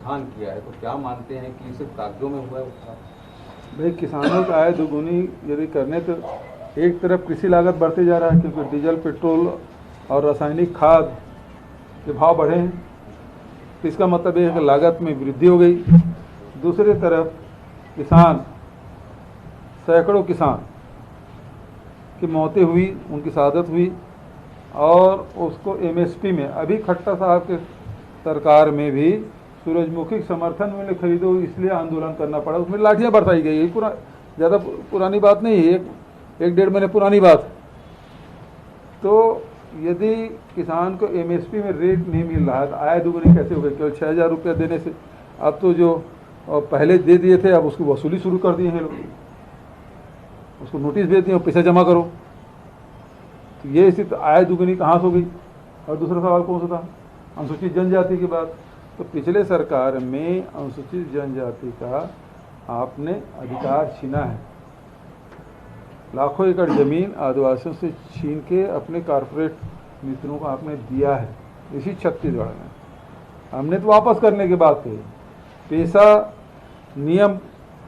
उत्थान किया है, तो क्या मानते हैं कि सिर्फ कागजों में हुआ है उत्थान? भाई किसानों का आय दोगुनी यदि करने तो एक तरफ कृषि लागत बढ़ते जा रहा है, क्योंकि डीजल पेट्रोल और रासायनिक खाद के भाव बढ़े हैं, तो इसका मतलब ये है कि लागत में वृद्धि हो गई। दूसरी तरफ किसान, सैकड़ों किसान की मौतें हुई, उनकी शहादत हुई, और उसको एमएसपी में अभी खट्टर साहब के सरकार में भी सूरजमुखी समर्थन मूल्य खरीदो इसलिए आंदोलन करना पड़ा, उसमें लाठियां बरसाई गई। ये पूरा ज़्यादा पुरानी बात नहीं है, एक डेढ़ महीने पुरानी बात है। तो यदि किसान को एमएसपी में रेट नहीं मिल रहा है तो आय दोगुनी कैसे हो गई? केवल 6,000 रुपया देने से अब तो जो पहले दे दिए थे अब उसकी वसूली शुरू कर दिए हैं लोग, उसको नोटिस भेज दिए पैसा जमा करो। तो ये स्थिति आय दुगनी कहाँ से हो गई? और दूसरा सवाल कौन सा था? अनुसूचित जनजाति की बात। तो पिछले सरकार में अनुसूचित जनजाति का आपने अधिकार छीना है, लाखों एकड़ जमीन आदिवासियों से छीन के अपने कॉरपोरेट मित्रों को आपने दिया है इसी छत्तीसगढ़ में। हमने तो वापस करने की बात कही। पेशा नियम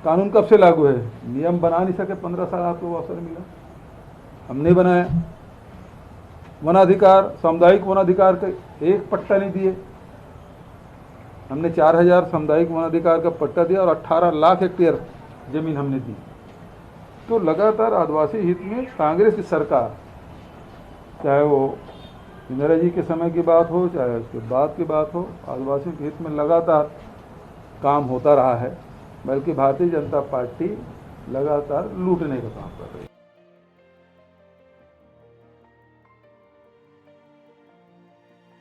कानून कब से लागू है? नियम बना नहीं सके, 15 साल आपको अवसर मिला, हमने बनाया। वनाधिकार, सामुदायिक वनाधिकार का एक पट्टा नहीं दिए, हमने 4,000 सामुदायिक वनाधिकार का पट्टा दिया और 18 लाख हेक्टेयर जमीन हमने दी। तो लगातार आदिवासी हित में कांग्रेस की सरकार, चाहे वो इंदिरा जी के समय की बात हो चाहे उसके बाद की बात हो, आदिवासियों के हित में लगातार काम होता रहा है, बल्कि भारतीय जनता पार्टी लगातार लूटने का काम कर रही है।